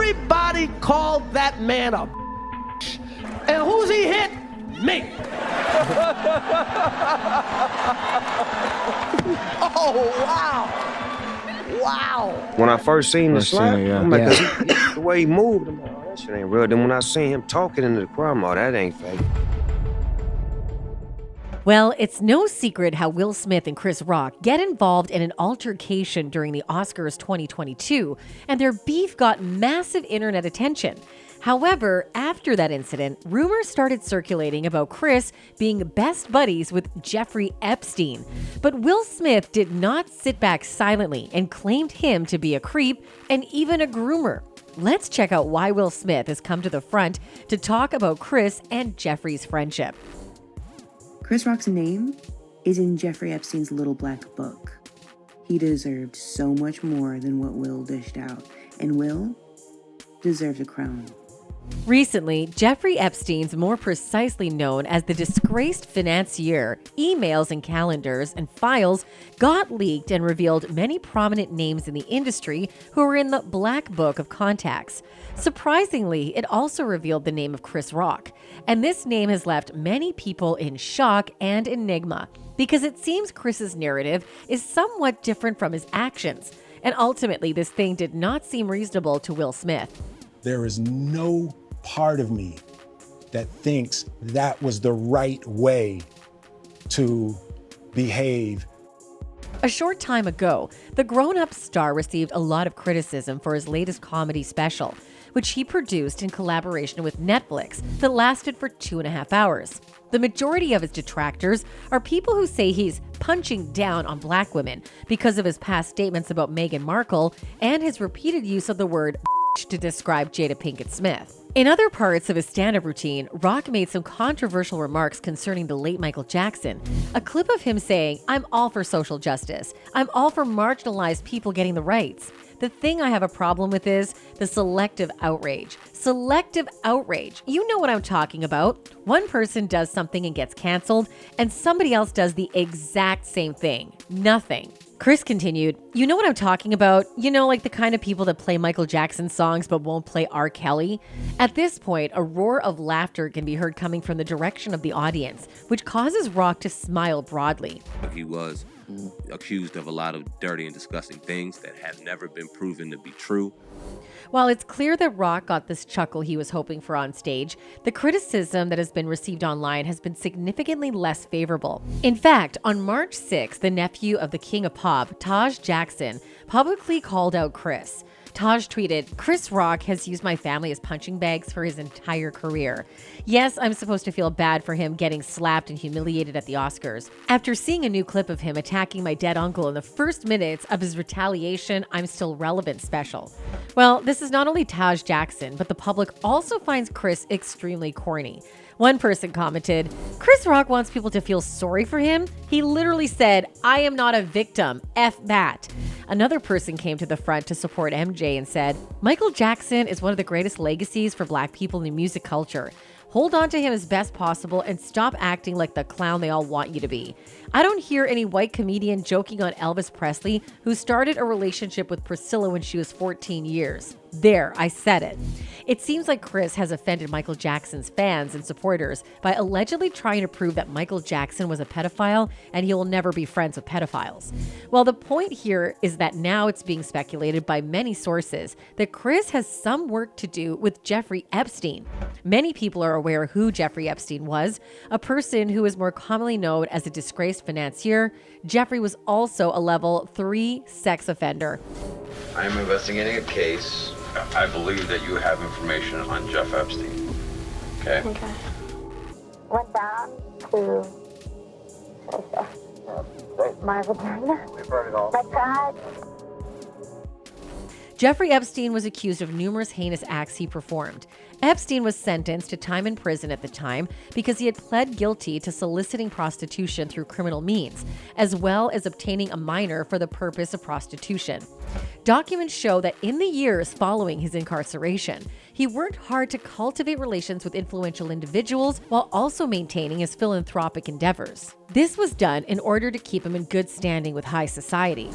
Everybody called that man a and who's he hit? Me. Oh, wow. Wow. When I first seen the slap, I'm like, Yeah. the way he moved, I'm like, oh, that shit ain't real. Then when I seen him talking in the crowd, I'm like, oh, that ain't fake. Well, it's no secret how Will Smith and Chris Rock get involved in an altercation during the Oscars 2022, and their beef got massive internet attention. However, after that incident, rumors started circulating about Chris being best buddies with Jeffrey Epstein. But Will Smith did not sit back silently and claimed him to be a creep and even a groomer. Let's check out why Will Smith has come to the front to talk about Chris and Jeffrey's friendship. Chris Rock's name is in Jeffrey Epstein's little black book. He deserved so much more than what Will dished out, and Will deserves a crown. Recently, Jeffrey Epstein's, more precisely known as the disgraced financier, emails and calendars and files got leaked and revealed many prominent names in the industry who were in the black book of contacts. Surprisingly, it also revealed the name of Chris Rock, and this name has left many people in shock and enigma because it seems Chris's narrative is somewhat different from his actions, and ultimately this thing did not seem reasonable to Will Smith. There is no part of me that thinks that was the right way to behave. A short time ago, the grown-up star received a lot of criticism for his latest comedy special, which he produced in collaboration with Netflix that lasted for 2.5 hours. The majority of his detractors are people who say he's punching down on black women because of his past statements about Meghan Markle and his repeated use of the word to describe Jada Pinkett Smith. In other parts of his stand-up routine, Rock made some controversial remarks concerning the late Michael Jackson. A clip of him saying, "I'm all for social justice. I'm all for marginalized people getting the rights. The thing I have a problem with is the selective outrage." Selective outrage. You know what I'm talking about. One person does something and gets canceled, and somebody else does the exact same thing. Nothing. Chris continued, "You know what I'm talking about? You know, like the kind of people that play Michael Jackson songs but won't play R. Kelly?" At this point, a roar of laughter can be heard coming from the direction of the audience, which causes Rock to smile broadly. He was accused of a lot of dirty and disgusting things that have never been proven to be true. While it's clear that Rock got this chuckle he was hoping for on stage, the criticism that has been received online has been significantly less favorable. In fact, on March 6th, the nephew of the King of Pop, Taj Jackson, publicly called out Chris. Taj tweeted, "Chris Rock has used my family as punching bags for his entire career. Yes, I'm supposed to feel bad for him getting slapped and humiliated at the Oscars. After seeing a new clip of him attacking my dead uncle in the first minutes of his retaliation, I'm still relevant special." Well, this is not only Taj Jackson, but the public also finds Chris extremely corny. One person commented, "Chris Rock wants people to feel sorry for him? He literally said, 'I am not a victim, F that.'" Another person came to the front to support MJ and said, "Michael Jackson is one of the greatest legacies for Black people in music culture. Hold on to him as best possible and stop acting like the clown they all want you to be. I don't hear any white comedian joking on Elvis Presley, who started a relationship with Priscilla when she was 14 years. There, I said it." It seems like Chris has offended Michael Jackson's fans and supporters by allegedly trying to prove that Michael Jackson was a pedophile and he will never be friends with pedophiles. Well, the point here is that now it's being speculated by many sources that Chris has some work to do with Jeffrey Epstein. Many people are aware who Jeffrey Epstein was, a person who is more commonly known as a disgraced financier. Jeffrey was also a level 3 sex offender. I am investigating a case. I believe that you have information on Jeff Epstein. Okay? Okay. Went down to my vagina. We've heard it all. My God. Jeffrey Epstein was accused of numerous heinous acts he performed. Epstein was sentenced to time in prison at the time because he had pled guilty to soliciting prostitution through criminal means, as well as obtaining a minor for the purpose of prostitution. Documents show that in the years following his incarceration, he worked hard to cultivate relations with influential individuals while also maintaining his philanthropic endeavors. This was done in order to keep him in good standing with high society.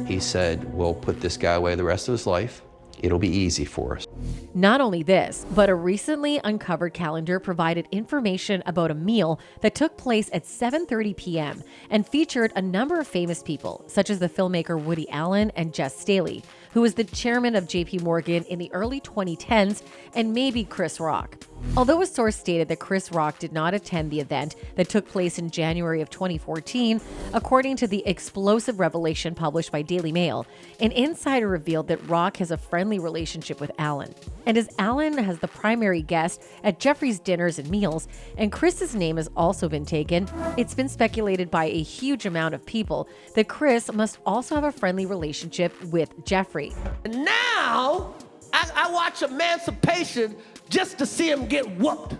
He said, "We'll put this guy away the rest of his life. it'll be easy for us. Not only this, but a recently uncovered calendar provided information about a meal that took place at 7:30 p.m. and featured a number of famous people, such as the filmmaker Woody Allen and Jess Staley, who was the chairman of JP Morgan in the early 2010s, and maybe Chris Rock. Although a source stated that Chris Rock did not attend the event that took place in January of 2014, according to the explosive revelation published by Daily Mail, an insider revealed that Rock has a friendly relationship with Allen. And as Allen has the primary guest at Jeffrey's dinners and meals, and Chris's name has also been taken, it's been speculated by a huge amount of people that Chris must also have a friendly relationship with Jeffrey. And now, I watch Emancipation just to see him get whooped.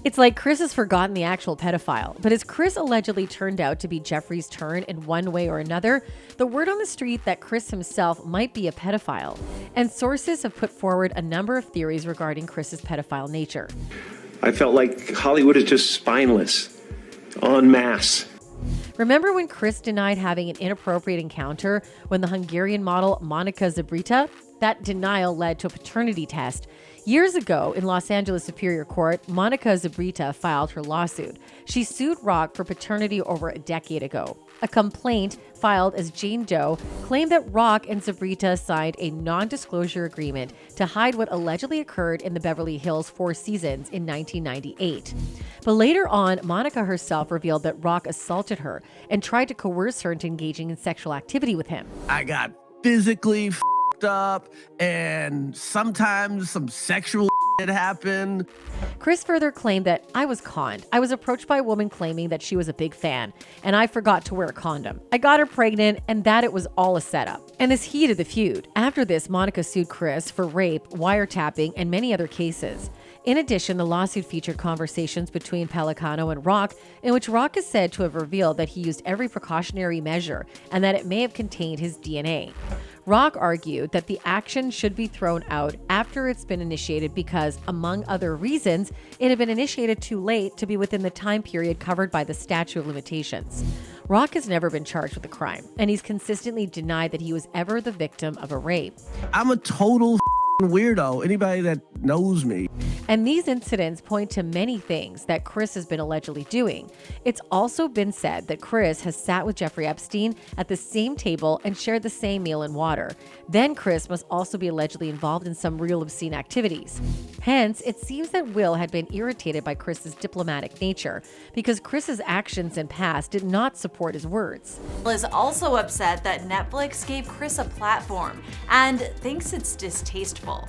It's like Chris has forgotten the actual pedophile, but as Chris allegedly turned out to be Jeffrey's turn in one way or another, the word on the street that Chris himself might be a pedophile, and sources have put forward a number of theories regarding Chris's pedophile nature. I felt like Hollywood is just spineless, en masse. Remember when Chris denied having an inappropriate encounter when the Hungarian model Monica Zabrita? That denial led to a paternity test. Years ago, in Los Angeles Superior Court, Monica Zabrita filed her lawsuit. She sued Rock for paternity over a decade ago. A complaint filed as Jane Doe claimed that Rock and Zabrita signed a non-disclosure agreement to hide what allegedly occurred in the Beverly Hills Four Seasons in 1998. But later on, Monica herself revealed that Rock assaulted her and tried to coerce her into engaging in sexual activity with him. I got physically up, and sometimes some sexual shit happened. Chris further claimed that I was conned. I was approached by a woman claiming that she was a big fan, and I forgot to wear a condom. I got her pregnant, and that it was all a setup. And this heated the feud. After this, Monica sued Chris for rape, wiretapping, and many other cases. In addition, the lawsuit featured conversations between Pelicano and Rock, in which Rock is said to have revealed that he used every precautionary measure and that it may have contained his DNA. Rock argued that the action should be thrown out after it's been initiated because, among other reasons, it had been initiated too late to be within the time period covered by the statute of limitations. Rock has never been charged with a crime, and he's consistently denied that he was ever the victim of a rape. I'm a total weirdo. Anybody that knows me. And these incidents point to many things that Chris has been allegedly doing. It's also been said that Chris has sat with Jeffrey Epstein at the same table and shared the same meal and water. Then Chris must also be allegedly involved in some real obscene activities. Hence, it seems that Will had been irritated by Chris's diplomatic nature because Chris's actions and past did not support his words. Will is also upset that Netflix gave Chris a platform and thinks it's distasteful.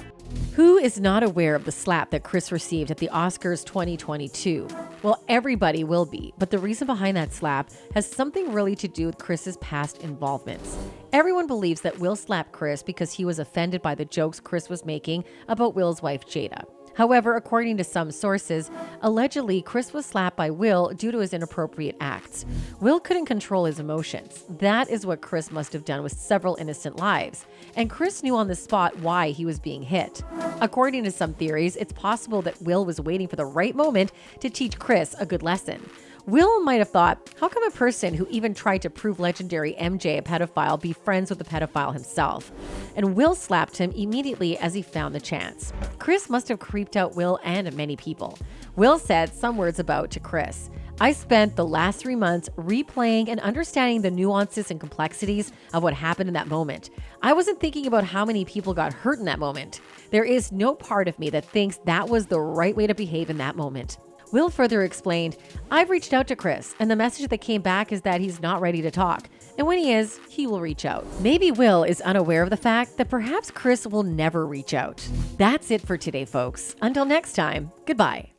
Who is not aware of the slap that Chris received at the Oscars 2022? Well, everybody will be, but the reason behind that slap has something really to do with Chris's past involvements. Everyone believes that Will slapped Chris because he was offended by the jokes Chris was making about Will's wife, Jada. However, according to some sources, allegedly Chris was slapped by Will due to his inappropriate acts. Will couldn't control his emotions. That is what Chris must have done with several innocent lives. And Chris knew on the spot why he was being hit. According to some theories, it's possible that Will was waiting for the right moment to teach Chris a good lesson. Will might have thought, how come a person who even tried to prove legendary MJ a pedophile be friends with the pedophile himself? And Will slapped him immediately as he found the chance. Chris must have creeped out Will and many people. Will said some words about to Chris. I spent the last 3 months replaying and understanding the nuances and complexities of what happened in that moment. I wasn't thinking about how many people got hurt in that moment. There is no part of me that thinks that was the right way to behave in that moment. Will further explained, I've reached out to Chris, and the message that came back is that he's not ready to talk. And when he is, he will reach out. Maybe Will is unaware of the fact that perhaps Chris will never reach out. That's it for today, folks. Until next time, goodbye.